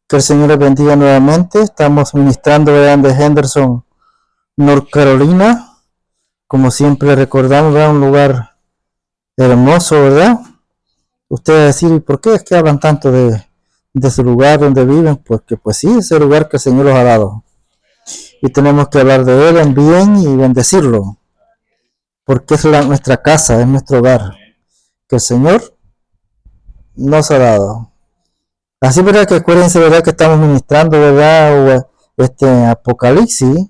Que el Señor les bendiga nuevamente. Estamos ministrando de Henderson, North Carolina. Como siempre recordamos, ¿verdad? Un lugar hermoso, ¿verdad? Ustedes decir, ¿y por qué es que hablan tanto de su lugar donde viven? Porque pues sí, es el lugar que el Señor los ha dado. Y tenemos que hablar de Él en bien y bendecirlo. Porque es nuestra casa, es nuestro hogar, que el Señor nos ha dado. Así, verdad, que acuérdense, verdad, que estamos ministrando, verdad, Apocalipsis,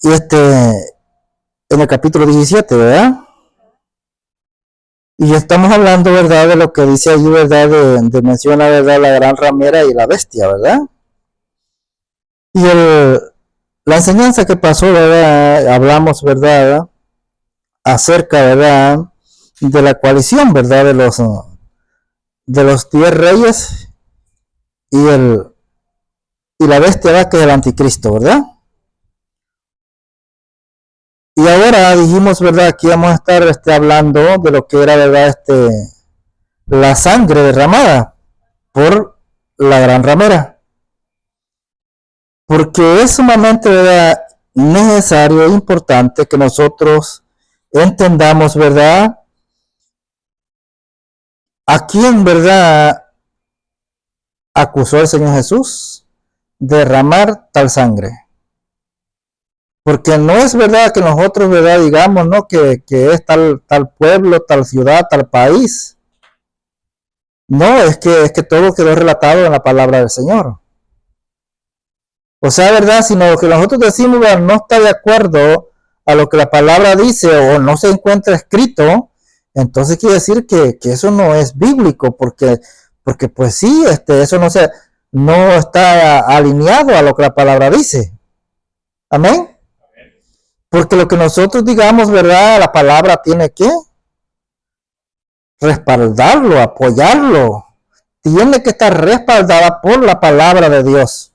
y en el capítulo 17, verdad, y estamos hablando, verdad, de lo que dice allí, verdad, de menciona, verdad, la gran ramera y la bestia, verdad, y la enseñanza que pasó, verdad, hablamos, verdad, acerca, verdad, de la coalición, verdad, de los 10 reyes y la bestia, ¿verdad? Que es el anticristo, ¿verdad? Y ahora dijimos, ¿verdad? Que íbamos a estar hablando de lo que era, ¿verdad? La sangre derramada por la gran ramera. Porque es sumamente, ¿verdad?, necesario e importante que nosotros entendamos, ¿verdad?, a quién, ¿verdad?, acusó el Señor Jesús de derramar tal sangre. Porque no es verdad que nosotros, ¿verdad?, digamos, ¿no?, que es tal pueblo, tal ciudad, tal país. No, es que todo quedó relatado en la palabra del Señor. O sea, ¿verdad?, si lo que nosotros decimos, ¿verdad?, no está de acuerdo a lo que la palabra dice o no se encuentra escrito, entonces quiere decir que eso no es bíblico, porque pues sí, eso no está alineado a lo que la palabra dice. Amén. Porque lo que nosotros digamos, ¿verdad?, la palabra tiene que respaldarlo, apoyarlo. Tiene que estar respaldada por la palabra de Dios.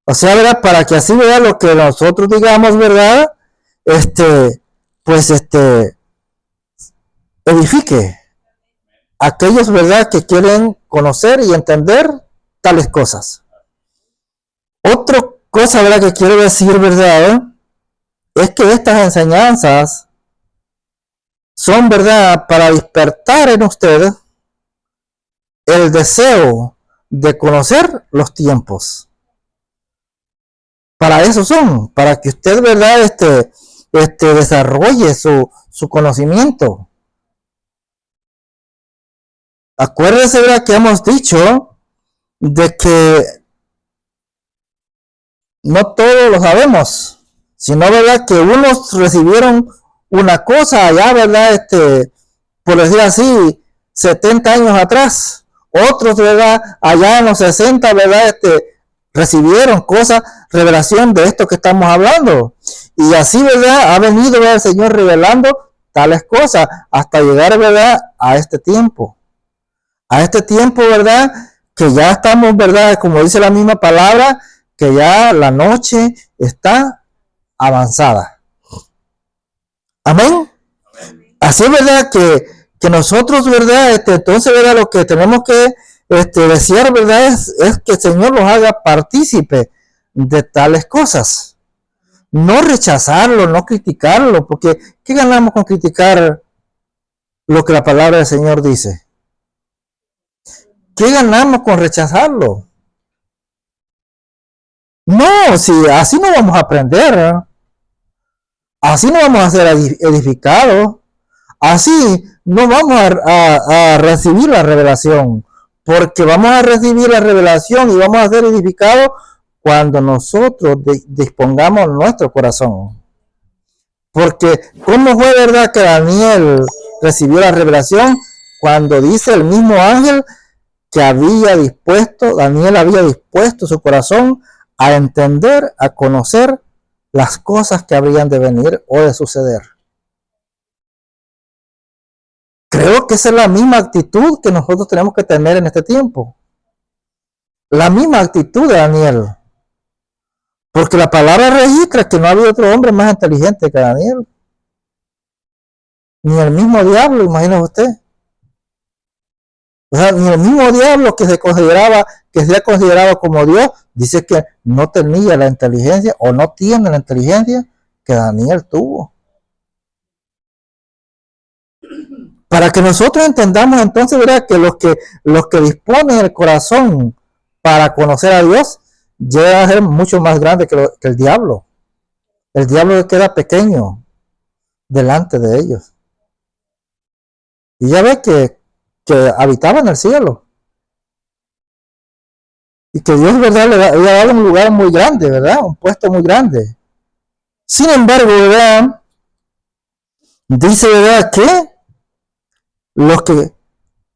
O sea, ¿verdad?, para que así, ¿verdad?, lo que nosotros digamos, ¿verdad?, pues edifique a aquellos, ¿verdad?, que quieren conocer y entender tales cosas. Otra cosa, ¿verdad?, que quiero decir, ¿verdad?, es que estas enseñanzas son, ¿verdad?, para despertar en usted el deseo de conocer los tiempos. Para eso son, para que usted, ¿verdad?, desarrolle su conocimiento. Acuérdese, ¿verdad?, que hemos dicho de que no todos lo sabemos, sino, ¿verdad?, que unos recibieron una cosa allá, ¿verdad?, por decir así, 70 años atrás. Otros, ¿verdad?, allá en los 60, ¿verdad?, recibieron cosas, revelación de esto que estamos hablando. Y así, ¿verdad?, ha venido, ¿verdad?, el Señor revelando tales cosas hasta llegar, ¿verdad?, a este tiempo. A este tiempo, ¿verdad?, que ya estamos, ¿verdad?, como dice la misma palabra, que ya la noche está avanzada. Amén. Así es, ¿verdad?, que nosotros, ¿verdad?, entonces, ¿verdad?, lo que tenemos que desear, ¿verdad?, es que el Señor nos haga partícipe de tales cosas. No rechazarlo, no criticarlo, porque ¿qué ganamos con criticar lo que la palabra del Señor dice? ¿Qué ganamos con rechazarlo? No, si así no vamos a aprender, ¿eh? Así no vamos a ser edificados, así no vamos a recibir la revelación, porque vamos a recibir la revelación y vamos a ser edificados cuando nosotros dispongamos nuestro corazón. Porque ¿cómo fue, verdad, que Daniel recibió la revelación? Cuando dice el mismo ángel que Daniel había dispuesto su corazón a entender, a conocer las cosas que habrían de venir o de suceder. Creo que esa es la misma actitud que nosotros tenemos que tener en este tiempo. La misma actitud de Daniel. Porque la palabra registra que no ha habido otro hombre más inteligente que Daniel. Ni el mismo diablo, imagínese usted. O sea, ni el mismo diablo que se consideraba como Dios, dice que no tenía la inteligencia o no tiene la inteligencia que Daniel tuvo. Para que nosotros entendamos entonces, ¿verdad?, que los que disponen el corazón para conocer a Dios llega a ser mucho más grande que el diablo. El diablo queda pequeño delante de ellos. Y ya ve que habitaba en el cielo. Y que Dios, ¿verdad?, le había dado un lugar muy grande, ¿verdad? Un puesto muy grande. Sin embargo, ¿verdad?, dice, ¿verdad?, que los que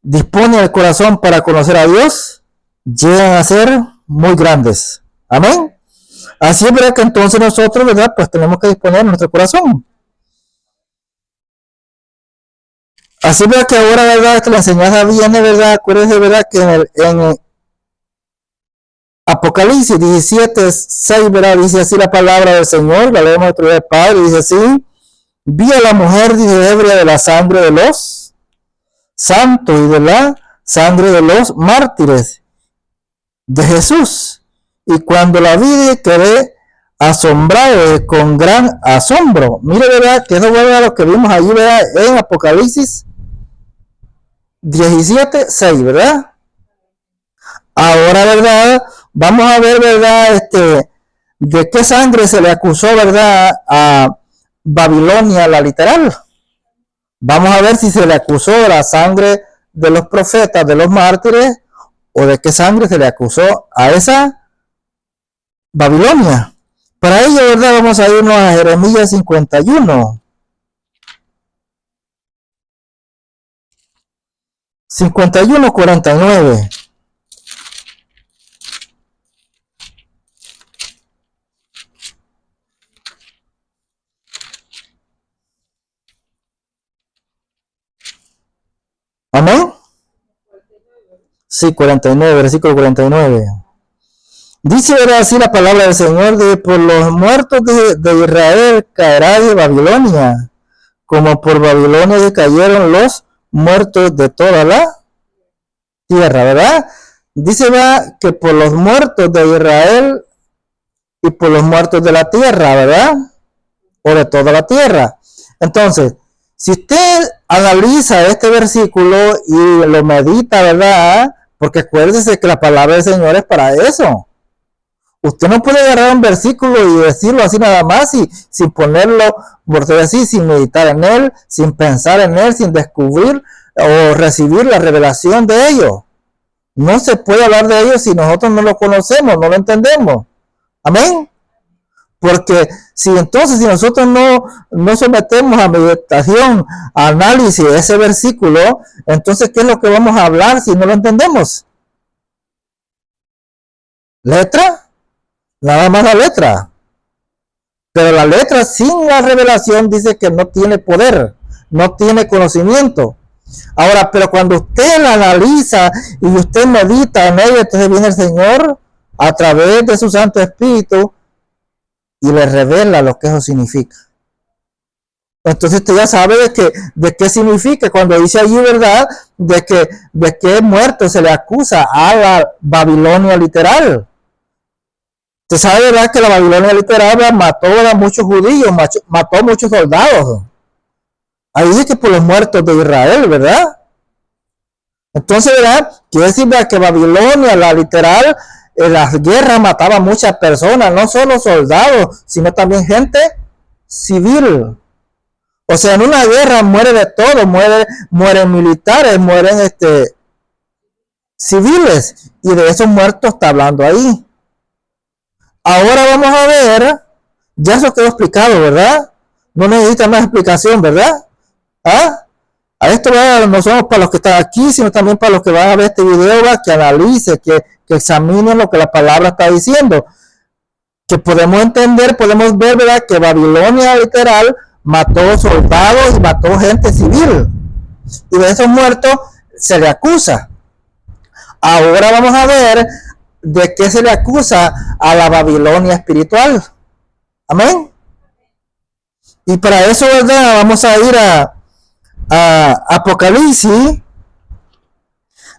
disponen el corazón para conocer a Dios llegan a ser muy grandes. Amén. Así es, verdad, que entonces nosotros, ¿verdad?, pues tenemos que disponer nuestro corazón. Así es, verdad, que ahora, ¿verdad?, que la enseñanza viene, ¿verdad? Acuérdense, ¿verdad?, que en Apocalipsis 17:6, ¿verdad?, dice así la palabra del Señor, la leemos otra vez, Padre, dice así: vi a la mujer, dice, ebria de la sangre de los santos y de la sangre de los mártires de Jesús. Y cuando la vi, quedé asombrado con gran asombro. Mire, ¿verdad?, que eso es lo que vimos allí, ¿verdad?, en Apocalipsis 17:6, ¿verdad? Ahora, ¿verdad?, vamos a ver, ¿verdad?, de qué sangre se le acusó, ¿verdad?, a Babilonia, la literal. Vamos a ver si se le acusó de la sangre de los profetas, de los mártires, o de qué sangre se le acusó a esa Babilonia. Para ello, ¿verdad?, vamos a irnos a Jeremías 51. 51:49. Amén. Sí, 49, versículo 49. Dice, ¿verdad?, así la palabra del Señor: de por los muertos de Israel caerá de Babilonia, como por Babilonia cayeron los muertos de toda la tierra, ¿verdad? Dice, va, que por los muertos de Israel y por los muertos de la tierra, ¿verdad? O de toda la tierra. Entonces, si usted analiza este versículo y lo medita, ¿verdad?, porque acuérdese que la palabra del Señor es para eso. Usted no puede agarrar un versículo y decirlo así nada más, y sin ponerlo, por decir así, sin meditar en él, sin pensar en él, sin descubrir o recibir la revelación de ello. No se puede hablar de ello si nosotros no lo conocemos, no lo entendemos. Amén. Porque si nosotros no sometemos a meditación, a análisis de ese versículo, entonces ¿qué es lo que vamos a hablar si no lo entendemos? ¿Letra? Nada más la letra. Pero la letra sin la revelación dice que no tiene poder, no tiene conocimiento. Ahora, pero cuando usted la analiza y usted medita en ella, entonces viene el Señor a través de su Santo Espíritu y le revela lo que eso significa. Entonces usted ya sabe de qué significa cuando dice allí, ¿verdad?, de que muerto se le acusa a la Babilonia literal. Usted sabe, ¿verdad?, que la Babilonia literal mató a muchos judíos, mató a muchos soldados. Ahí dice que por los muertos de Israel, ¿verdad? Entonces, ¿verdad?, quiere decir, ¿verdad?, que Babilonia, la literal, en las guerras mataba a muchas personas, no solo soldados, sino también gente civil. O sea, en una guerra muere de todo, mueren militares, mueren civiles, y de esos muertos está hablando ahí. Ahora vamos a ver, ya eso quedó explicado, ¿verdad? No necesita más explicación, ¿verdad? ¿Ah? A esto, ¿verdad?, no somos para los que están aquí, sino también para los que van a ver este video, ¿verdad?, que analice, que examinen lo que la palabra está diciendo. que podemos entender, podemos ver, ¿verdad?, que Babilonia literal mató soldados y mató gente civil. Y de esos muertos se le acusa. Ahora vamos a ver de qué se le acusa a la Babilonia espiritual. Amén. Y para eso, ¿verdad?, vamos a ir a Apocalipsis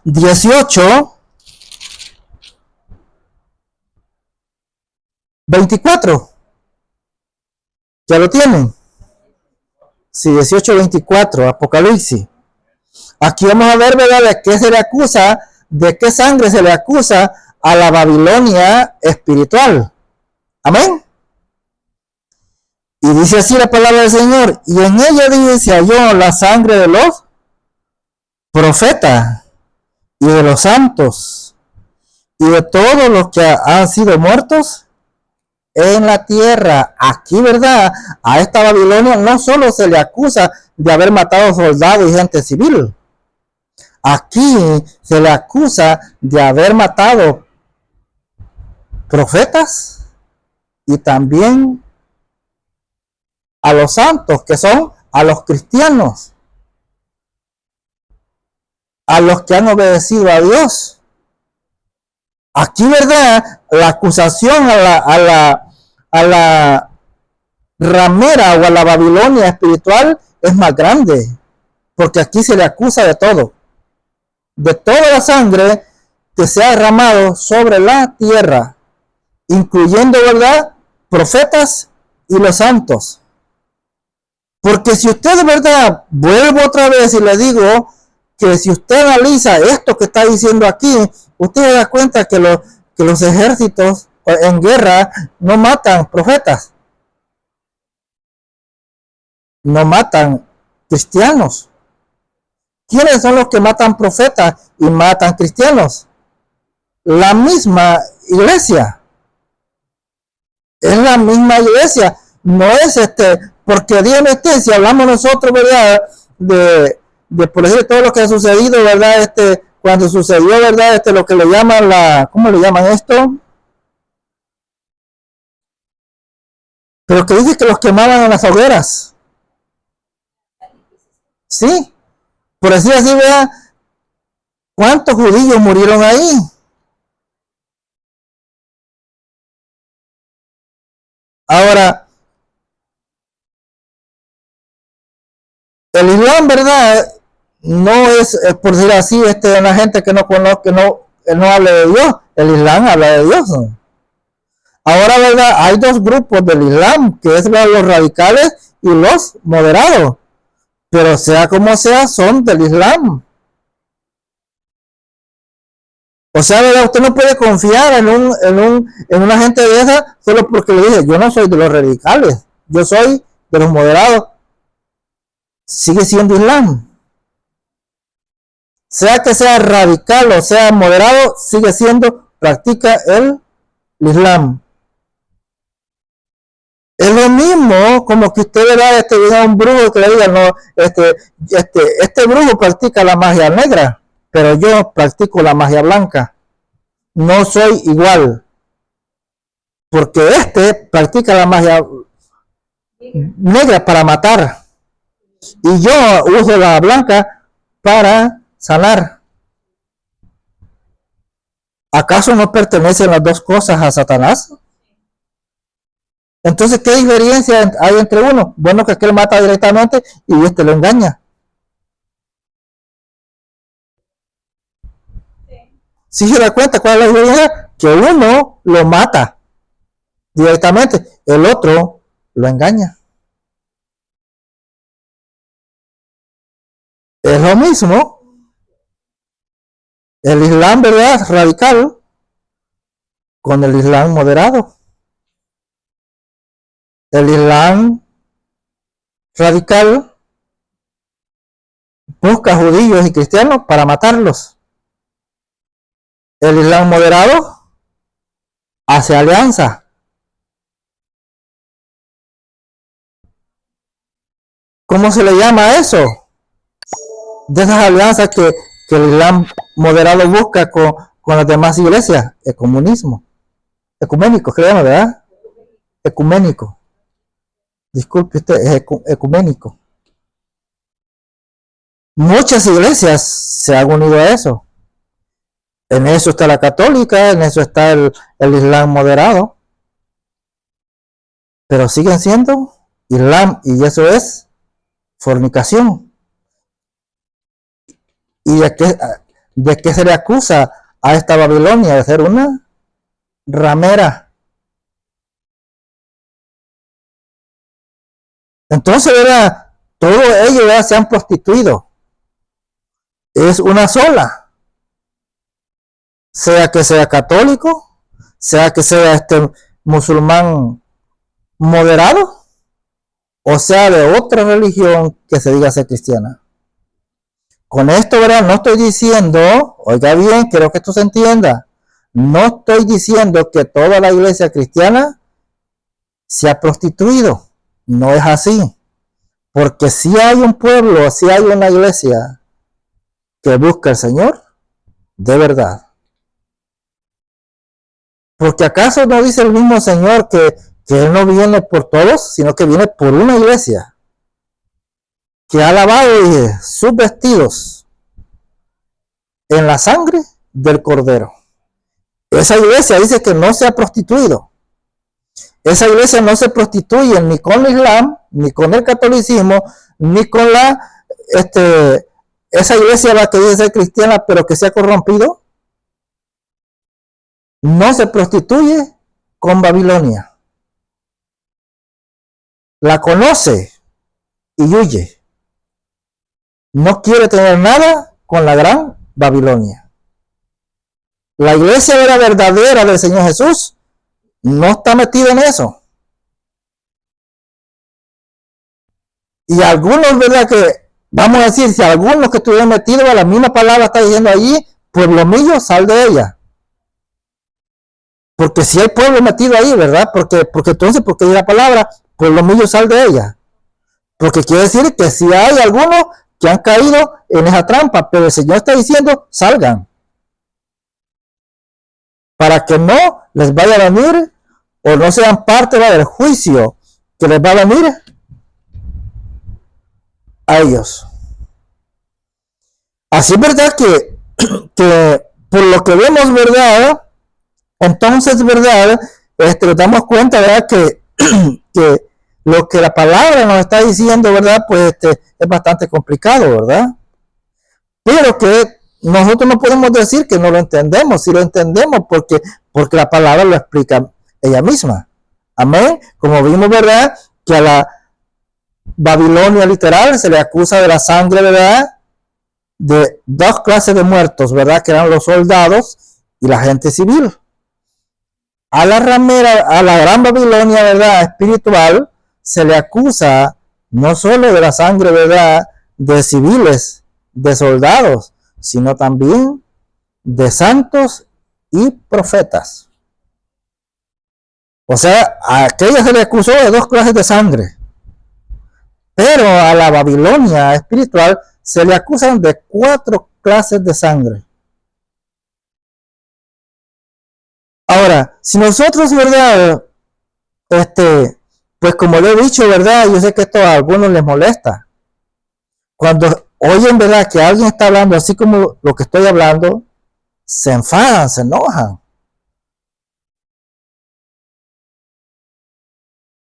18, 24. ¿Ya lo tienen? Sí, 18, 24, Apocalipsis. Aquí vamos a ver, ¿verdad?, de qué se le acusa, de qué sangre se le acusa a la Babilonia espiritual. Amén. Y dice así la palabra del Señor: y en ella dice se halló la sangre de los profetas y de los santos y de todos los que han sido muertos en la tierra. Aquí, ¿verdad?, a esta Babilonia no solo se le acusa de haber matado soldados y gente civil. Aquí se le acusa de haber matado profetas y también a los santos, que son a los cristianos, a los que han obedecido a Dios. Aquí, ¿verdad?, la acusación a la ramera o a la Babilonia espiritual es más grande, porque aquí se le acusa de todo, de toda la sangre que se ha derramado sobre la tierra, incluyendo, ¿verdad?, profetas y los santos. Porque si usted de verdad, vuelvo otra vez y le digo que si usted analiza esto que está diciendo aquí, usted se da cuenta que los ejércitos en guerra no matan profetas, no matan cristianos. ¿Quiénes son los que matan profetas y matan cristianos? La misma iglesia. Es la misma iglesia. No es porque dígame usted, si hablamos nosotros, ¿verdad?, de por ejemplo todo lo que ha sucedido, ¿verdad?, cuando sucedió, ¿verdad?, lo que le llaman ¿cómo le llaman esto? Pero que dice que los quemaban en las hogueras. Sí, por decir así, ¿verdad?, ¿cuántos judíos murieron ahí? Ahora, el Islam, ¿verdad?, no es, por decir así, una gente que no conoce, que no habla de Dios. El Islam habla de Dios. Ahora, ¿verdad?, hay dos grupos del Islam, que es los radicales y los moderados. Pero sea como sea, son del Islam. O sea, ¿verdad?, usted no puede confiar en una gente de esa solo porque le dice, yo no soy de los radicales, yo soy de los moderados. Sigue siendo Islam. Sea que sea radical o sea moderado, sigue siendo, practica el Islam. Es lo mismo como que usted vea a un brujo que le diga, no, este brujo practica la magia negra, pero yo practico la magia blanca. No soy igual, porque practica la magia negra para matar y yo uso la blanca para sanar. ¿Acaso no pertenecen las dos cosas a Satanás? Entonces, ¿qué diferencia hay entre uno? Bueno, que aquel mata directamente y lo engaña. Si se da cuenta cuál es la diferencia, que uno lo mata directamente, el otro lo engaña. Es lo mismo. El Islam, ¿verdad?, radical con el Islam moderado. El Islam radical busca judíos y cristianos para matarlos. El Islam moderado hace alianza. ¿Cómo se le llama a eso? De esas alianzas que el Islam moderado busca con las demás iglesias, el comunismo, ecuménico, creemos, ¿verdad? ecuménico. Disculpe usted, es ecuménico. Muchas iglesias se han unido a eso. En eso está la católica, en eso está el Islam moderado. Pero siguen siendo Islam y eso es fornicación. ¿Y de qué se le acusa a esta Babilonia? De ser una ramera. Entonces, ¿verdad? Todos ellos ya se han prostituido. Es una sola. Sea que sea católico, sea que sea musulmán moderado, o sea de otra religión que se diga ser cristiana. Con esto, ¿verdad? No estoy diciendo, oiga bien, quiero que esto se entienda, no estoy diciendo que toda la iglesia cristiana se ha prostituido. No es así. Porque si hay un pueblo, si hay una iglesia que busca al Señor, de verdad. Porque acaso no dice el mismo Señor que Él no viene por todos, sino que viene por una iglesia que ha lavado sus vestidos en la sangre del Cordero. Esa iglesia dice que no se ha prostituido. Esa iglesia no se prostituye ni con el Islam, ni con el catolicismo, ni con esa iglesia la que dice ser cristiana, pero que se ha corrompido. No se prostituye con Babilonia. La conoce y huye. No quiere tener nada con la gran Babilonia. La iglesia verdadera del Señor Jesús no está metida en eso. Y algunos, ¿verdad? Que vamos a decir, si algunos que estuvieron metidos a la misma palabra está diciendo allí, pueblo mío, sal de ella. Porque si hay pueblo metido ahí, ¿verdad? Porque entonces, porque hay la palabra, pueblo mío, sal de ella. Porque quiere decir que si hay algunos que han caído en esa trampa, pero el Señor está diciendo, salgan. Para que no les vaya a venir o no sean parte del juicio que les va a venir a ellos. Así es verdad que por lo que vemos, ¿verdad? Entonces, ¿verdad? Nos damos cuenta, ¿verdad? Que lo que la palabra nos está diciendo, ¿verdad? Pues es bastante complicado, ¿verdad? Pero que nosotros no podemos decir que no lo entendemos, si lo entendemos porque la palabra lo explica ella misma. Amén. Como vimos, ¿verdad? Que a la Babilonia literal se le acusa de la sangre, ¿verdad? De dos clases de muertos, ¿verdad? Que eran los soldados y la gente civil. A la ramera, a la gran Babilonia, ¿verdad? Espiritual, se le acusa no solo de la sangre, ¿verdad? De civiles, de soldados, sino también de santos y profetas. O sea, a aquella se le acusó de dos clases de sangre. Pero a la Babilonia espiritual se le acusan de 4 clases de sangre. Ahora, si nosotros, ¿verdad? Pues como lo he dicho, ¿verdad? Yo sé que esto a algunos les molesta. Cuando oyen, ¿verdad? Que alguien está hablando así como lo que estoy hablando, se enfadan, se enojan.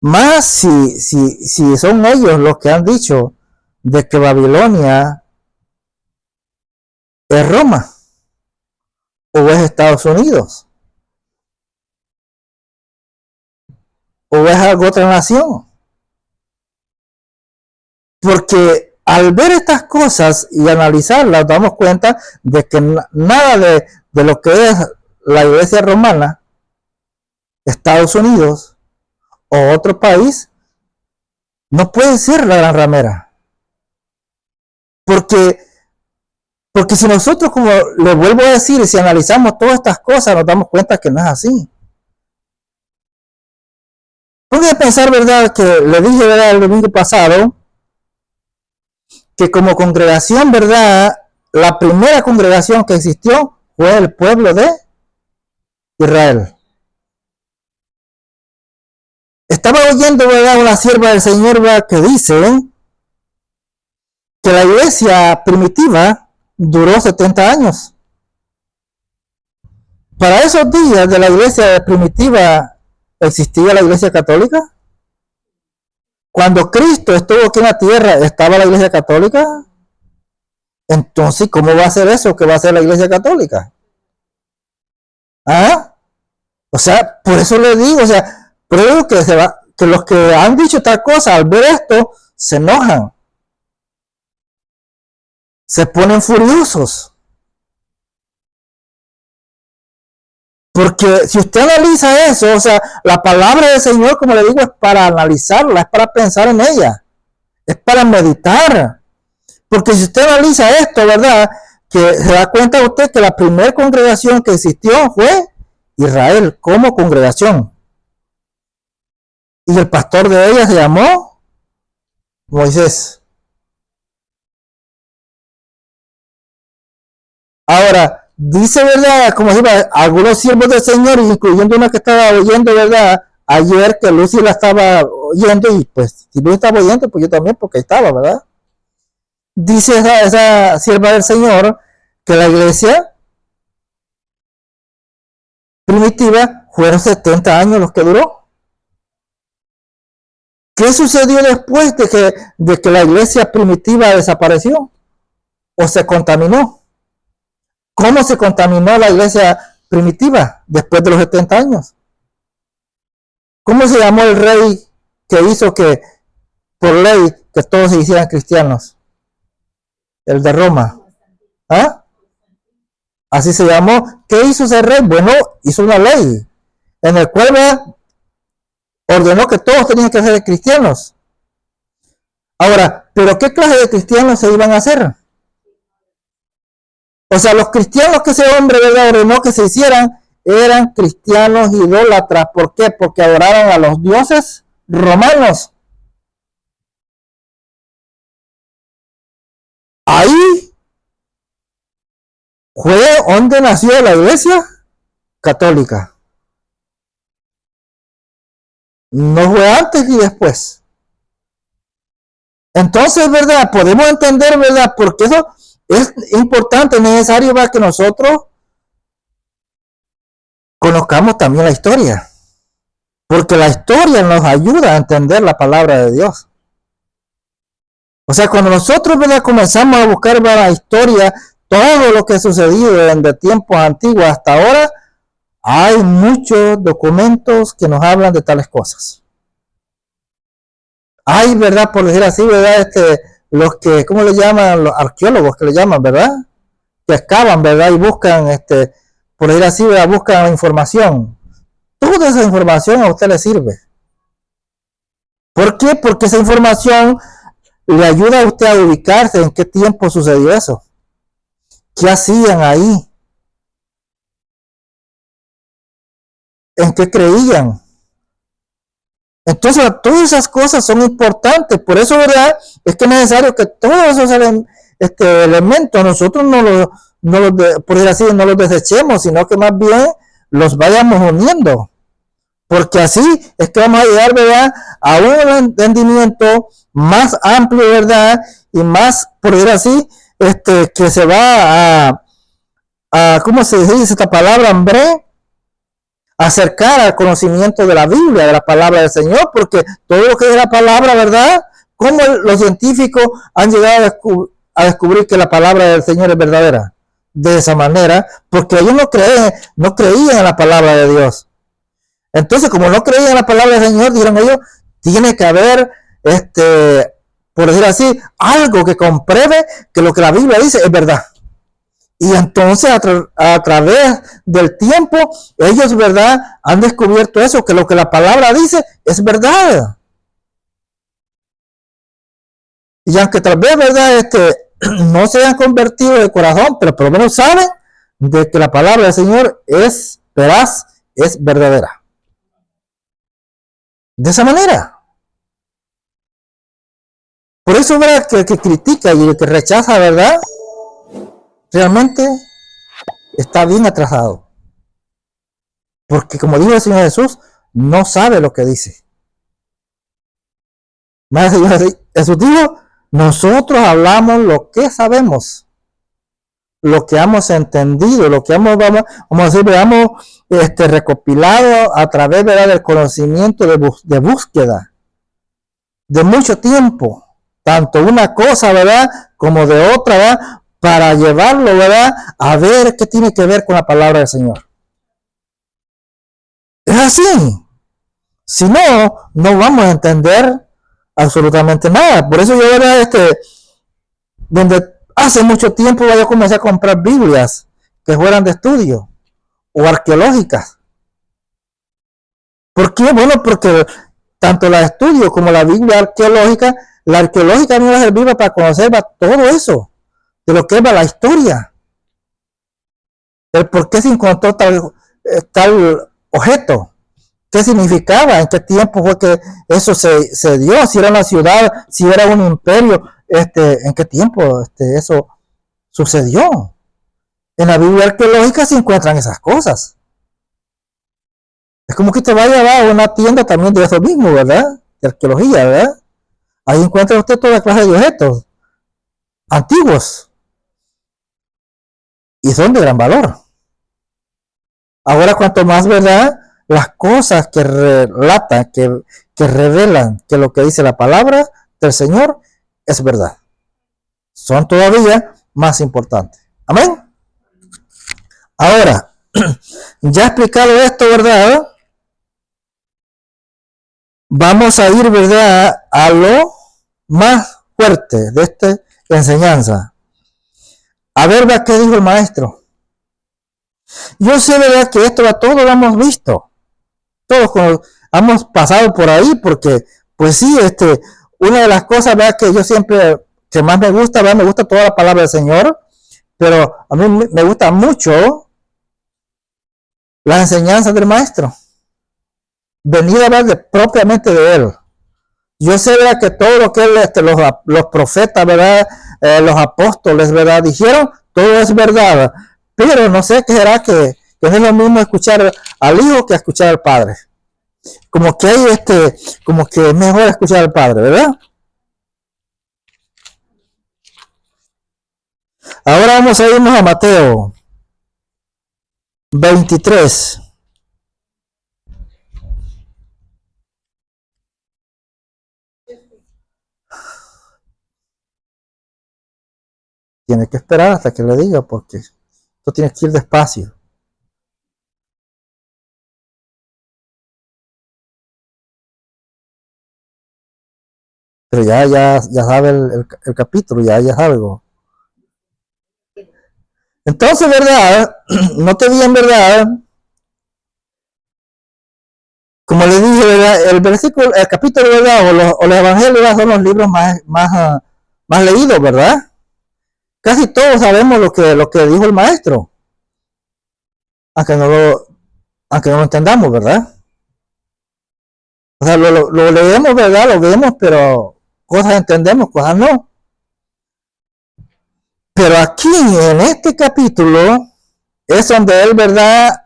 Más si son ellos los que han dicho de que Babilonia es Roma o es Estados Unidos o es algo otra nación. Porque al ver estas cosas y analizarlas, damos cuenta de que nada de lo que es la iglesia romana, Estados Unidos o otro país, no puede ser la gran ramera. Porque si nosotros, como le vuelvo a decir, si analizamos todas estas cosas, nos damos cuenta que no es así. Puede pensar, ¿verdad? Que le dije, ¿verdad? El domingo pasado, que como congregación, ¿verdad? La primera congregación que existió fue el pueblo de Israel. Estaba oyendo, ¿verdad?, una sierva del Señor, ¿verdad?, que dice que la iglesia primitiva duró 70 años. Para esos días de la iglesia primitiva, ¿existía la iglesia católica? Cuando Cristo estuvo aquí en la tierra, ¿estaba la iglesia católica? Entonces, ¿cómo va a ser eso que va a ser la iglesia católica? ¿Ah? O sea, por eso le digo, o sea, por eso que los que han dicho tal cosa, al ver esto, se enojan. Se ponen furiosos. Porque si usted analiza eso, o sea, la palabra del Señor, como le digo, es para analizarla, es para pensar en ella, es para meditar. Porque si usted analiza esto, ¿verdad?, que se da cuenta usted que la primera congregación que existió fue Israel como congregación. Y el pastor de ella se llamó Moisés. Ahora, dice, ¿verdad?, como iba, algunos siervos del Señor, incluyendo una que estaba oyendo, ¿verdad?, ayer, que Lucy la estaba oyendo, y pues, si Lucy estaba oyendo, pues yo también, porque ahí estaba, ¿verdad? Dice esa sierva del Señor que la iglesia primitiva fueron 70 años los que duró. ¿Qué sucedió después de que la iglesia primitiva desapareció o se contaminó? ¿Cómo se contaminó la iglesia primitiva después de los 70 años? ¿Cómo se llamó el rey que hizo que, por ley, que todos se hicieran cristianos? El de Roma. ¿Ah? Así se llamó. ¿Qué hizo ese rey? Bueno, hizo una ley en la cual ordenó que todos tenían que ser cristianos. Ahora, ¿pero qué clase de cristianos se iban a hacer? O sea, los cristianos que ese hombre, ¿verdad?, ordenó que se hicieran, eran cristianos idólatras. ¿Por qué? Porque adoraban a los dioses romanos. Ahí fue donde nació la iglesia católica. No fue antes y después. Entonces, ¿verdad?, podemos entender, ¿verdad?, porque eso es importante, necesario para que nosotros conozcamos también la historia. Porque la historia nos ayuda a entender la palabra de Dios. O sea, cuando nosotros, ¿verdad?, comenzamos a buscar la historia, todo lo que ha sucedido desde tiempos antiguos hasta ahora, hay muchos documentos que nos hablan de tales cosas. Hay, ¿verdad?, por decir así, ¿verdad?, los que, ¿cómo le llaman? Los arqueólogos que le llaman, ¿verdad?, que excavan, ¿verdad?, y buscan, por decir así, ¿verdad?, buscan información. Toda esa información a usted le sirve. ¿Por qué? Porque esa información le ayuda a usted a ubicarse en qué tiempo sucedió eso. ¿Qué hacían ahí? ¿En qué creían? Entonces, todas esas cosas son importantes. Por eso, ¿verdad?, es que es necesario que todos esos elementos nosotros por decir así, no los desechemos, sino que más bien los vayamos uniendo. Porque así es que vamos a llegar, ¿verdad?, a un entendimiento más amplio, ¿verdad?, y más, por decir así, que se va ¿cómo se dice esta palabra, hombre? Acercar al conocimiento de la Biblia, de la palabra del Señor, porque todo lo que es la palabra, ¿verdad?, ¿cómo los científicos han llegado a descubrir que la palabra del Señor es verdadera? De esa manera, porque ellos no creían en la palabra de Dios. Entonces, como no creían en la palabra del Señor, dijeron ellos, tiene que haber, por decir así, algo que compruebe que lo que la Biblia dice es verdad. Y entonces, a través del tiempo, ellos, ¿verdad?, han descubierto eso, que lo que la palabra dice es verdad. Y aunque tal vez, ¿verdad?, no se hayan convertido de corazón, pero por lo menos saben de que la palabra del Señor es veraz, es verdadera. De esa manera. Por eso, ¿verdad?, que el que critica y el que rechaza, ¿verdad?, realmente está bien atrasado. Porque como dijo el Señor Jesús, no sabe lo que dice. Más Jesús dijo, nosotros hablamos lo que sabemos, lo que hemos entendido, lo que vamos a decir, recopilado a través, ¿verdad?, del conocimiento de búsqueda de mucho tiempo, tanto una cosa, ¿verdad?, como de otra, ¿verdad?, para llevarlo, ¿verdad?, a ver qué tiene que ver con la palabra del Señor. Es así. Si no, no vamos a entender absolutamente nada. Por eso yo, ¿verdad?, donde hace mucho tiempo yo comencé a comprar Biblias que fueran de estudio o arqueológicas. ¿Por qué? Bueno, porque tanto la de estudio como la Biblia arqueológica, la arqueológica no va a servir para conocer todo eso, de lo que es la historia, el por qué se encontró tal objeto, qué significaba, en qué tiempo fue que eso se dio, si era una ciudad, si era un imperio, en qué tiempo eso sucedió. En la Biblia arqueológica se encuentran esas cosas. Es como que usted vaya a una tienda también de eso mismo, ¿verdad? De arqueología, ¿verdad? Ahí encuentra usted toda clase de objetos antiguos y son de gran valor. Ahora, cuanto más, ¿verdad?, las cosas que relatan, que revelan que lo que dice la palabra del Señor es verdad, son todavía más importantes. Amén. Ahora, ya explicado esto, ¿verdad?, vamos a ir, ¿verdad?, a lo más fuerte de esta enseñanza. A ver, ¿verdad?, qué dijo el maestro. Yo sé, ¿verdad?, que esto todo lo hemos visto. Todos hemos pasado por ahí, porque, pues sí, una de las cosas, ¿verdad?, que yo siempre, que más me gusta, ¿verdad?, me gusta toda la palabra del Señor, pero a mí me gusta mucho la enseñanza del maestro, venida, ¿verdad?, propiamente de él. Yo sé, ¿verdad?, que todo lo que los profetas, ¿verdad?, los apóstoles, ¿verdad?, dijeron, todo es verdad, pero no sé qué será que no es lo mismo escuchar al hijo que escuchar al padre. Como que hay como que es mejor escuchar al padre, ¿verdad? Ahora vamos a irnos a Mateo 23. Tiene que esperar hasta que le diga, porque tú tienes que ir despacio. Pero ya sabe el capítulo, ya es algo. Entonces, ¿verdad? No te bien, ¿verdad? Como le dije, ¿verdad?, el versículo, el capítulo, ¿verdad?, o los evangelios son los libros más leídos, ¿verdad? Casi todos sabemos lo que dijo el maestro, aunque no lo entendamos, ¿verdad? O sea, lo leemos, ¿verdad? Lo vemos, pero cosas entendemos, cosas no. Pero aquí, en este capítulo, es donde él, ¿verdad?,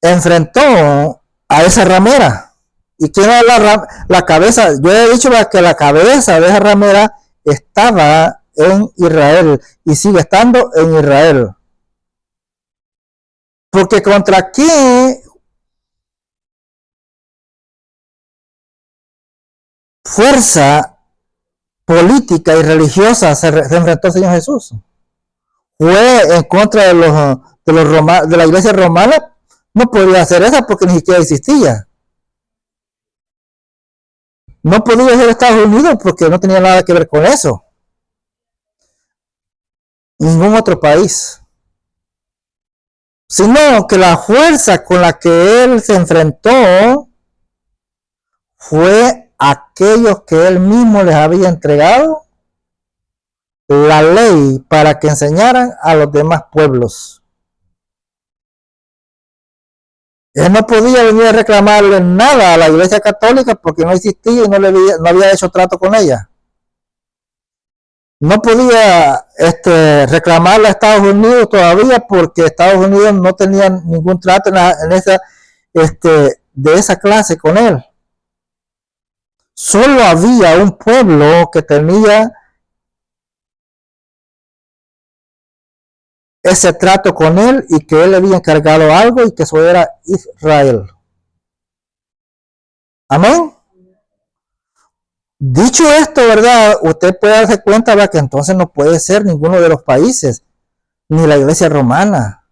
enfrentó a esa ramera. ¿Y quién era la cabeza? Yo he dicho que la cabeza de esa ramera estaba en Israel y sigue estando en Israel. Porque contra qué fuerza política y religiosa se enfrentó el Señor Jesús. Fue en contra de la iglesia romana. No podía hacer eso porque ni siquiera existía. No podía ser Estados Unidos porque no tenía nada que ver con eso. Ningún otro país. Sino que la fuerza con la que él se enfrentó fue aquellos que él mismo les había entregado la ley para que enseñaran a los demás pueblos. Él no podía venir a reclamarle nada a la iglesia católica porque no existía y no había hecho trato con ella. No podía reclamarle a Estados Unidos todavía porque Estados Unidos no tenía ningún trato de esa clase con él. Solo había un pueblo que tenía ese trato con él y que él le había encargado algo y que eso era Israel. Amén. Dicho esto, ¿verdad? Usted puede darse cuenta, ¿verdad? Que entonces no puede ser ninguno de los países, ni la iglesia romana.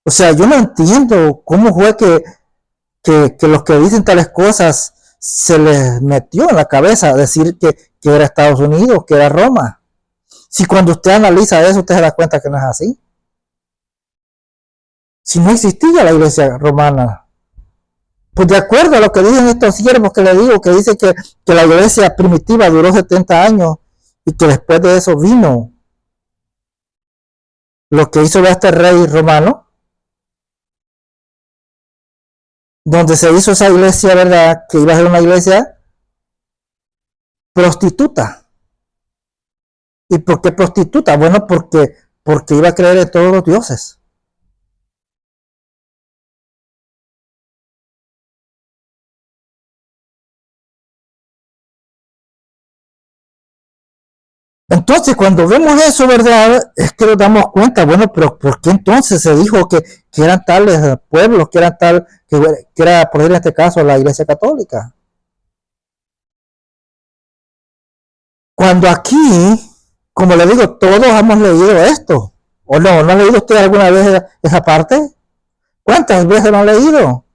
O sea, yo no entiendo cómo fue que los que dicen tales cosas se les metió en la cabeza decir que era Estados Unidos, que era Roma. Si cuando usted analiza eso, usted se da cuenta que no es así. Si no existía la iglesia romana. Pues de acuerdo a lo que dicen estos siervos que le digo, que dice que la iglesia primitiva duró 70 años y que después de eso vino lo que hizo este rey romano, donde se hizo esa iglesia, ¿verdad? Que iba a ser una iglesia prostituta. ¿Y por qué prostituta? Bueno, porque iba a creer en todos los dioses. Entonces, cuando vemos eso, ¿verdad? Es que nos damos cuenta, bueno, pero ¿por qué entonces se dijo que eran tales pueblos, que eran que era, por ejemplo, en este caso, la Iglesia Católica? Cuando aquí, como le digo, todos hemos leído esto. ¿O no? ¿No ha leído usted alguna vez esa parte? ¿Cuántas veces lo han leído?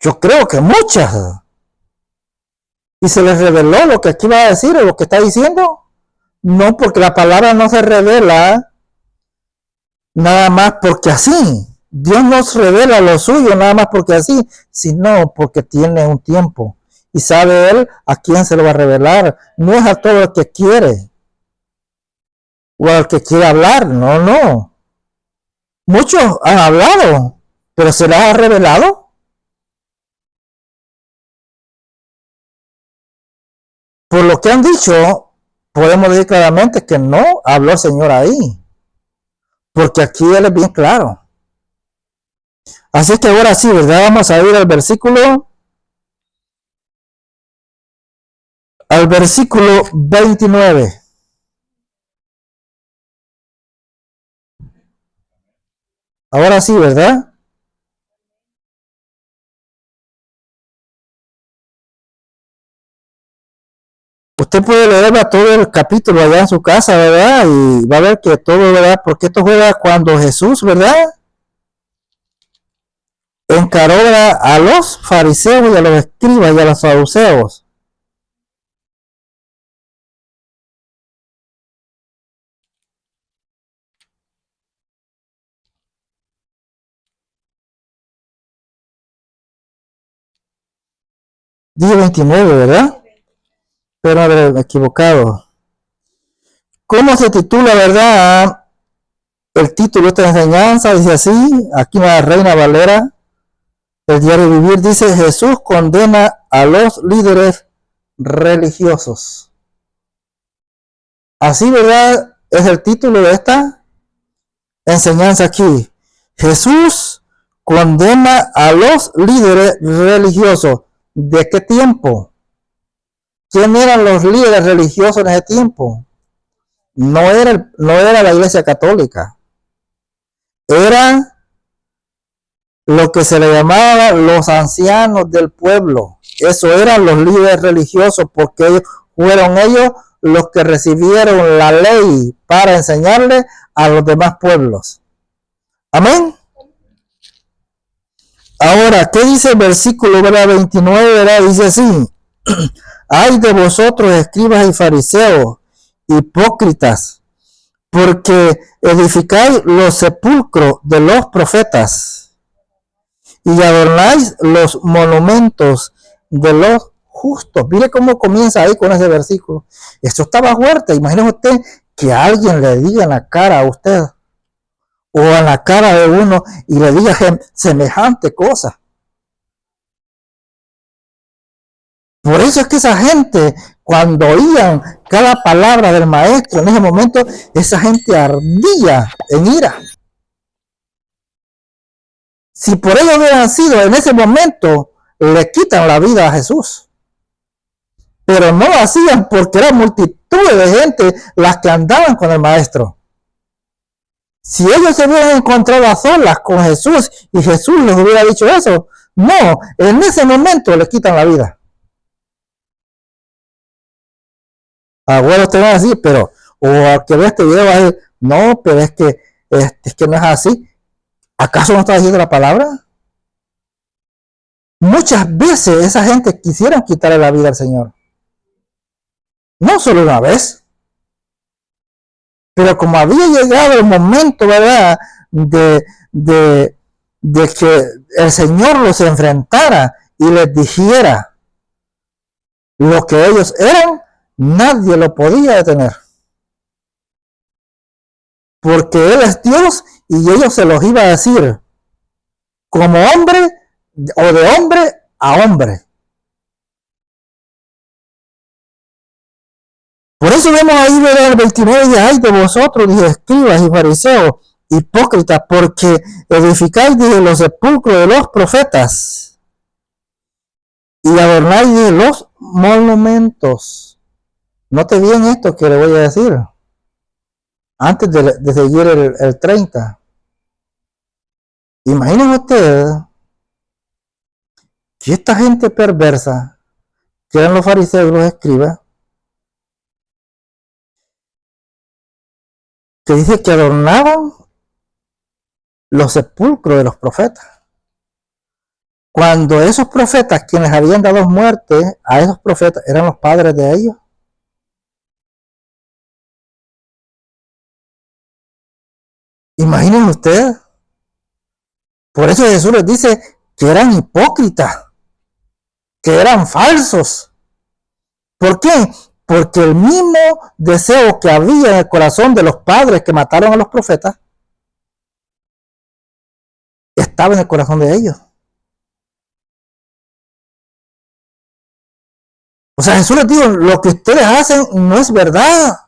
Yo creo que muchas. Y se les reveló lo que aquí va a decir o lo que está diciendo. No, porque la palabra no se revela nada más porque así. Dios nos revela lo suyo nada más porque así, sino porque tiene un tiempo. Y sabe Él a quién se lo va a revelar. No es a todo el que quiere. O al que quiere hablar. No, no. Muchos han hablado, pero ¿se les ha revelado? Por lo que han dicho, podemos decir claramente que no habló el Señor ahí. Porque aquí Él es bien claro. Así que ahora sí, ¿verdad? Vamos a ir al versículo 29. Ahora sí, ¿verdad? Usted puede leer todo el capítulo allá en su casa, ¿verdad? Y va a ver que todo, ¿verdad? Porque esto fue cuando Jesús, ¿verdad? Encaró, ¿verdad? A los fariseos y a los escribas y a los saduceos. Dije 29, ¿verdad? Pero haber equivocado. ¿Cómo se titula, verdad? El título de esta enseñanza dice así, aquí en la Reina Valera, el diario Vivir, dice: Jesús condena a los líderes religiosos. Así, ¿verdad? Es el título de esta enseñanza aquí. Jesús condena a los líderes religiosos. ¿De qué tiempo? ¿Quién eran los líderes religiosos en ese tiempo? No era la Iglesia Católica. Eran lo que se le llamaba los ancianos del pueblo. Eso eran los líderes religiosos, porque fueron ellos los que recibieron la ley para enseñarle a los demás pueblos. Amén. Ahora, ¿qué dice el versículo 29? ¿Verdad? Dice así: ay de vosotros, escribas y fariseos, hipócritas, porque edificáis los sepulcros de los profetas y adornáis los monumentos de los justos. Mire cómo comienza ahí con ese versículo. Esto estaba fuerte. Imagínese usted que alguien le diga en la cara a usted o en la cara de uno y le diga semejante cosa. Por eso es que esa gente, cuando oían cada palabra del maestro en ese momento, esa gente ardía en ira. Si por ello hubieran sido en ese momento, le quitan la vida a Jesús. pero no lo hacían porque eran multitudes de gente las que andaban con el maestro. Si ellos se hubieran encontrado a solas con Jesús y Jesús les hubiera dicho eso, no, en ese momento les quitan la vida. Ahora ustedes van a decir, pero, o al que ve este video va a decir, no, pero es que no es así. ¿Acaso no está diciendo la palabra? Muchas veces esa gente quisiera quitarle la vida al Señor. No solo una vez. Pero como había llegado el momento, ¿verdad?, de que el Señor los enfrentara y les dijera lo que ellos eran, nadie lo podía detener. Porque Él es Dios y ellos se los iba a decir como hombre o de hombre a hombre. Por eso vemos ahí en el 29, dice, ay de vosotros, dice, escribas y fariseos, hipócritas, porque edificáis, dice, los sepulcros de los profetas y adornáis, dice, los monumentos. Note bien esto que le voy a decir, antes de seguir el 30. Imaginen ustedes que esta gente perversa, que eran los fariseos y los escribas, que dice que adornaban los sepulcros de los profetas. Cuando esos profetas, quienes habían dado muerte a esos profetas, eran los padres de ellos. Imaginen ustedes. Por eso Jesús les dice que eran hipócritas, que eran falsos. ¿Por qué? Porque el mismo deseo que había en el corazón de los padres que mataron a los profetas estaba en el corazón de ellos. O sea, Jesús les dijo, lo que ustedes hacen no es verdad.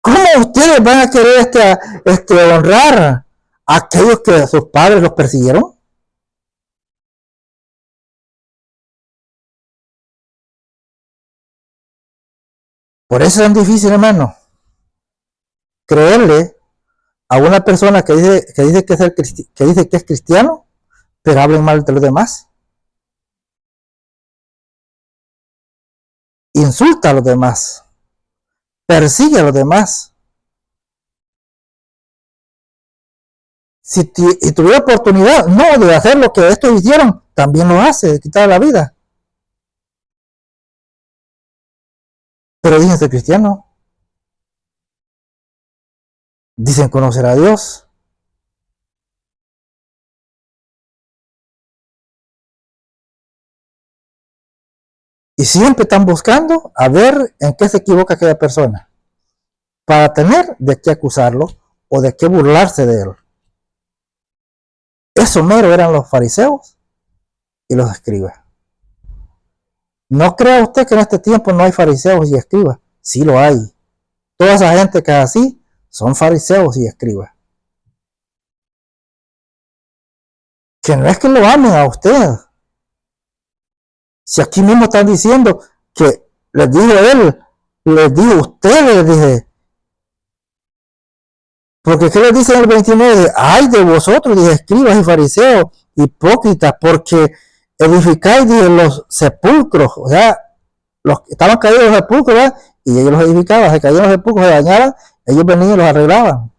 ¿Cómo ustedes van a querer honrar a aquellos que sus padres los persiguieron? Por eso es tan difícil, hermano, creerle a una persona que dice que es cristiano, pero hablen mal de los demás. Insulta a los demás. Persigue a los demás. Si tuviera oportunidad, no, de hacer lo que estos hicieron, también lo hace, de quitar la vida. Pero dicen ser cristiano. Dicen conocer a Dios. Y siempre están buscando a ver en qué se equivoca aquella persona, para tener de qué acusarlo o de qué burlarse de él. Eso mero eran los fariseos y los escribas. No crea usted que en este tiempo no hay fariseos y escribas. Sí lo hay. Toda esa gente que es así son fariseos y escribas. Que no es que lo amen a usted. Si aquí mismo están diciendo que les dijo él, les dijo ustedes, dije. Porque ¿qué les dice en el 29? Ay de vosotros, dije, escribas y fariseos, hipócritas, porque edificáis, dije, los sepulcros, o sea, los que estaban caídos en los sepulcros, ¿verdad? Y ellos los edificaban, se caían los sepulcros, se dañaban, ellos venían y los arreglaban.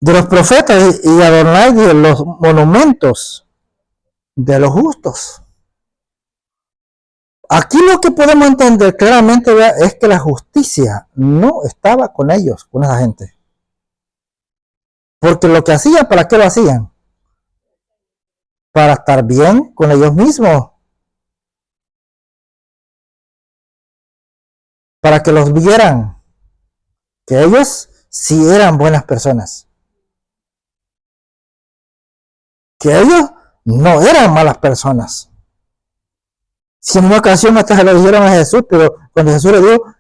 De los profetas y adornáis, dije, los monumentos de los justos. Aquí lo que podemos entender claramente, ¿verdad?, es que la justicia no estaba con ellos, con esa gente. Porque lo que hacían, ¿para qué lo hacían? Para estar bien con ellos mismos. Para que los vieran. Que ellos sí eran buenas personas. Que ellos no eran malas personas. Si en una ocasión hasta se lo dijeron a Jesús, pero cuando Jesús le dijo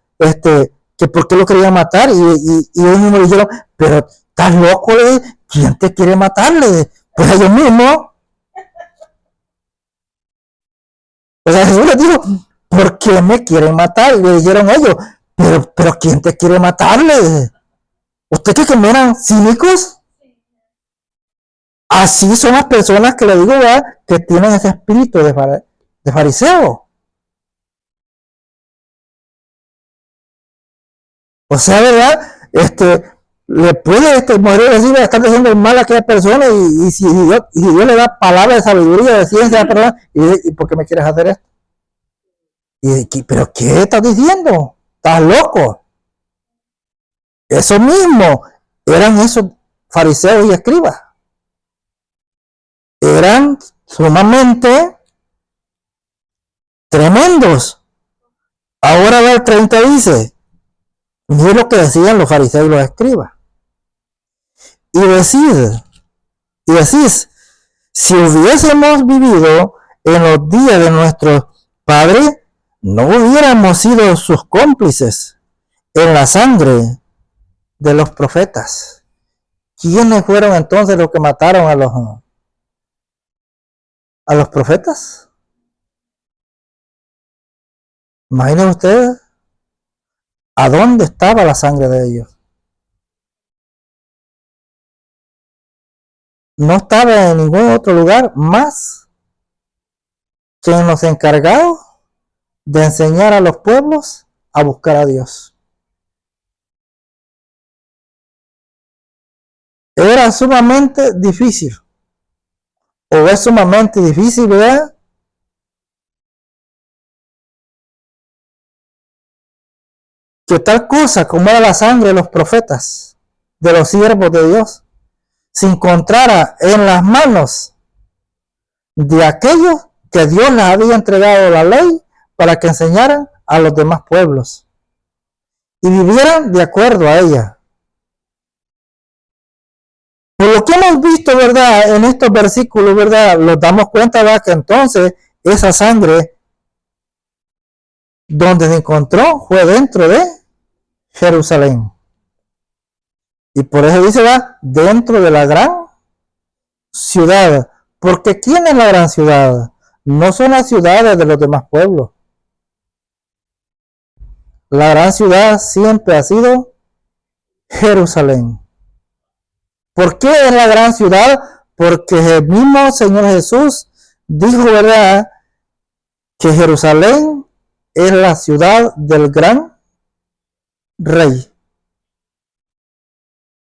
que por qué lo querían matar, y ellos mismos le dijeron, pero estás loco, ¿quién te quiere matarle? Pues ellos mismos. O sea, Jesús les dijo, ¿por qué me quieren matar? Y le dijeron ellos, pero ¿quién te quiere matarle? ¿Usted cree que no eran cínicos? Así son las personas que le digo, ¿verdad?, que tienen ese espíritu de fariseo. O sea, ¿verdad? Le puede morir decir, estar diciendo mal a aquella persona y si Dios le da palabras de sabiduría, de ciencia a la persona, ¿y por qué me quieres hacer esto? ¿Pero qué estás diciendo? ¿Estás loco? Eso mismo eran esos fariseos y escribas. Eran sumamente tremendos. Ahora el 30 dice, mire lo que decían los fariseos y los escribas. Y decís, si hubiésemos vivido en los días de nuestros padres, no hubiéramos sido sus cómplices en la sangre de los profetas. ¿Quiénes fueron entonces los que mataron a los profetas? Imaginen ustedes, ¿a dónde estaba la sangre de ellos? No estaba en ningún otro lugar más que en los encargados de enseñar a los pueblos a buscar a Dios. Era sumamente difícil, o es sumamente difícil, ¿verdad?, que tal cosa como era la sangre de los profetas, de los siervos de Dios, se encontrara en las manos de aquellos que Dios les había entregado la ley para que enseñaran a los demás pueblos y vivieran de acuerdo a ella. Por lo que hemos visto, ¿verdad?, en estos versículos, ¿verdad?, nos damos cuenta, ¿verdad?, que entonces esa sangre donde se encontró fue dentro de Jerusalén. Y por eso dice, ¿verdad?, dentro de la gran ciudad. Porque ¿quién es la gran ciudad? No son las ciudades de los demás pueblos. La gran ciudad siempre ha sido Jerusalén. ¿Por qué es la gran ciudad? Porque el mismo Señor Jesús dijo, ¿verdad?, que Jerusalén es la ciudad del gran rey.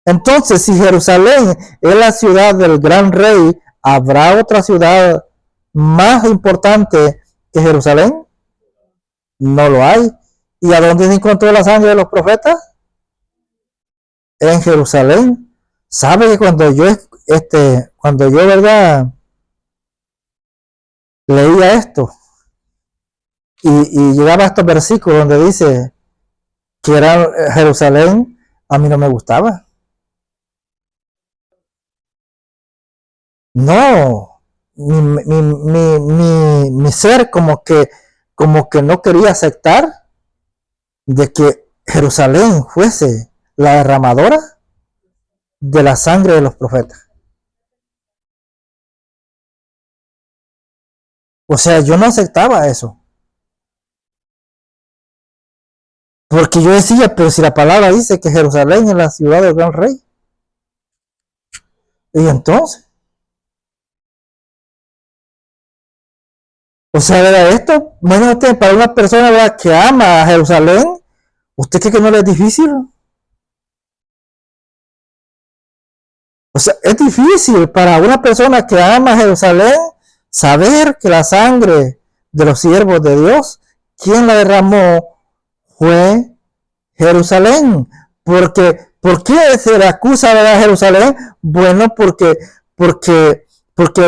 Entonces, si Jerusalén es la ciudad del gran rey, ¿habrá otra ciudad más importante que Jerusalén? No lo hay. ¿Y a dónde se encontró la sangre de los profetas? En Jerusalén. ¿Sabe que cuando yo, ¿verdad?, leía esto y llegaba a estos versículos donde dice que era Jerusalén, a mí no me gustaba. No, mi ser como que no quería aceptar de que Jerusalén fuese la derramadora de la sangre de los profetas. O sea, yo no aceptaba eso. Porque yo decía, pero si la palabra dice que Jerusalén es la ciudad del gran rey. Y entonces, o sea, ¿verdad? Esto, bueno, usted, para una persona, ¿verdad?, que ama a Jerusalén, ¿usted cree que no le es difícil? O sea, es difícil para una persona que ama a Jerusalén saber que la sangre de los siervos de Dios, quien la derramó fue Jerusalén. Porque, ¿por qué se le acusa a Jerusalén? Bueno, porque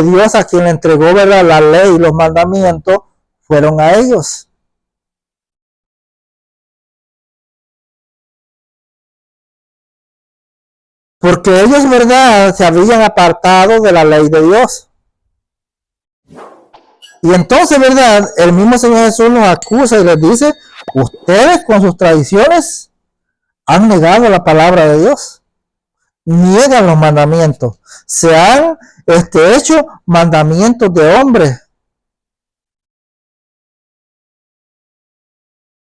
Dios, a quien le entregó, ¿verdad?, la ley y los mandamientos, fueron a ellos. Porque ellos, ¿verdad?, se habían apartado de la ley de Dios. Y entonces, ¿verdad?, el mismo Señor Jesús los acusa y les dice, ustedes con sus tradiciones han negado la palabra de Dios, niegan los mandamientos, se han hecho mandamientos de hombres.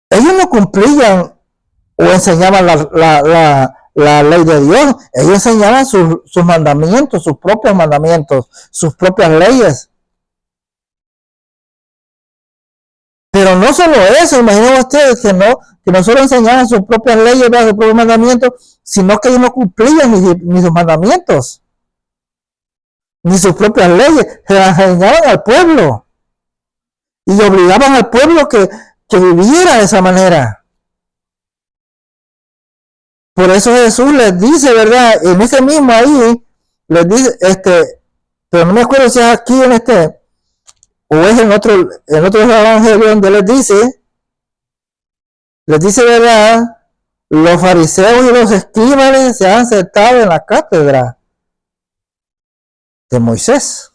Ellos no cumplían o enseñaban la ley de Dios. Ellos enseñaban sus mandamientos, sus propios mandamientos, sus propias leyes. Pero no solo eso, imaginen ustedes que no solo enseñaban sus propias leyes, sus propios mandamientos, sino que ellos no cumplían ni sus mandamientos, ni sus propias leyes, se las enseñaban al pueblo y obligaban al pueblo que viviera de esa manera. Por eso Jesús les dice, ¿verdad? En ese mismo ahí, les dice, pero no me acuerdo si es aquí en o es en otro evangelio donde les dice, ¿verdad? Los fariseos y los escribas se han sentado en la cátedra de Moisés.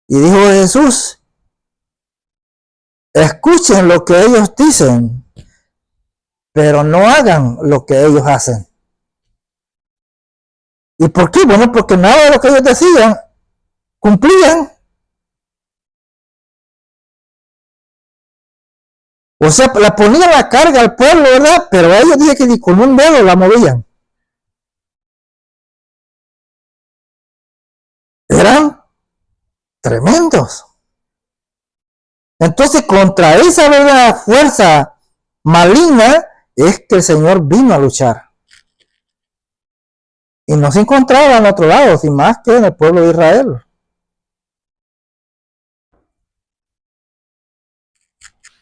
Y dijo Jesús, escuchen lo que ellos dicen, pero no hagan lo que ellos hacen. ¿Y por qué? Bueno, porque nada de lo que ellos decían cumplían. O sea, la ponían la carga al pueblo, ¿verdad? Pero ellos dicen que ni con un dedo la movían. Eran tremendos. Entonces, contra esa verdad, fuerza maligna, es que el Señor vino a luchar. Y no se encontraba en otro lado, sin más que en el pueblo de Israel.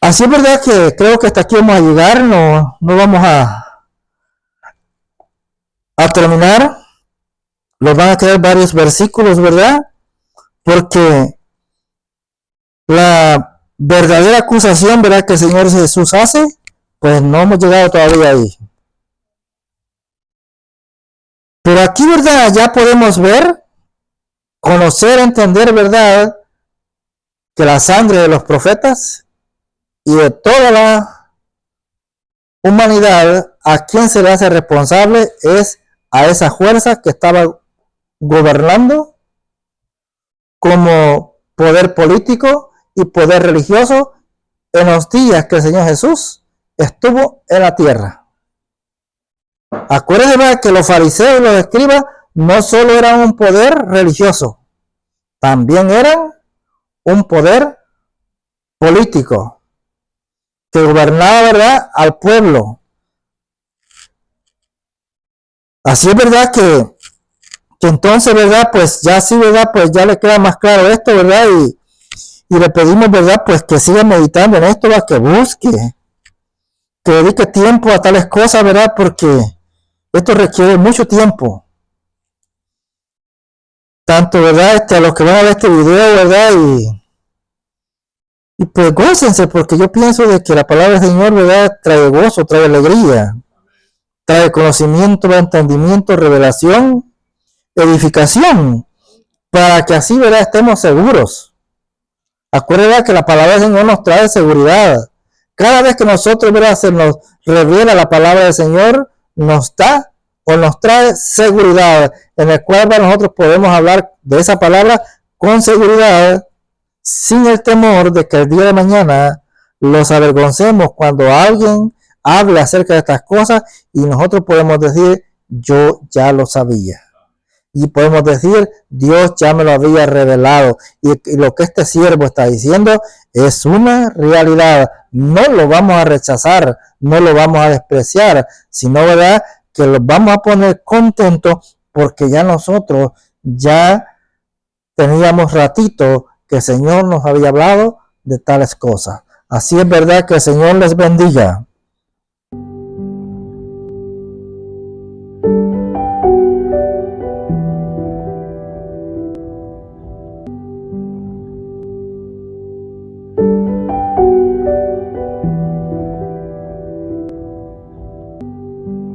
Así es verdad que creo que hasta aquí vamos a llegar, no vamos a terminar. Nos van a quedar varios versículos, ¿verdad? Porque la verdadera acusación, ¿verdad?, que el Señor Jesús hace, pues no hemos llegado todavía ahí. Pero aquí, ¿verdad?, ya podemos ver, conocer, entender, ¿verdad?, que la sangre de los profetas y de toda la humanidad, a quien se le hace responsable es a esa fuerza que estaba gobernando como poder político y poder religioso en los días que el Señor Jesús estuvo en la tierra. Acuérdense que los fariseos y los escribas no solo eran un poder religioso, también eran un poder político que gobernaba, ¿verdad?, al pueblo. Así es verdad que entonces, ¿verdad?, pues ya sí, ¿verdad?, pues ya le queda más claro esto, ¿verdad? Y le pedimos, ¿verdad?, pues que siga meditando en esto, ¿verdad?, que busque, que dedique tiempo a tales cosas, ¿verdad?, porque esto requiere mucho tiempo. Tanto, ¿verdad?, a los que van a ver este video, ¿verdad?, y pues gócense, porque yo pienso de que la palabra del Señor, ¿verdad?, trae gozo, trae alegría, trae conocimiento, entendimiento, revelación, edificación, para que así, ¿verdad?, estemos seguros. Acuérdense que la palabra del Señor nos trae seguridad. Cada vez que nosotros, ¿verdad?, se nos revela la palabra del Señor, nos da o nos trae seguridad, en el cual nosotros podemos hablar de esa palabra con seguridad, sin el temor de que el día de mañana los avergoncemos cuando alguien hable acerca de estas cosas y nosotros podemos decir, yo ya lo sabía. Y podemos decir, Dios ya me lo había revelado. Y lo que este siervo está diciendo es una realidad. No lo vamos a rechazar, no lo vamos a despreciar, sino, ¿verdad?, que lo vamos a poner contentos porque ya nosotros ya teníamos ratito que el Señor nos había hablado de tales cosas. Así es verdad, que el Señor les bendiga.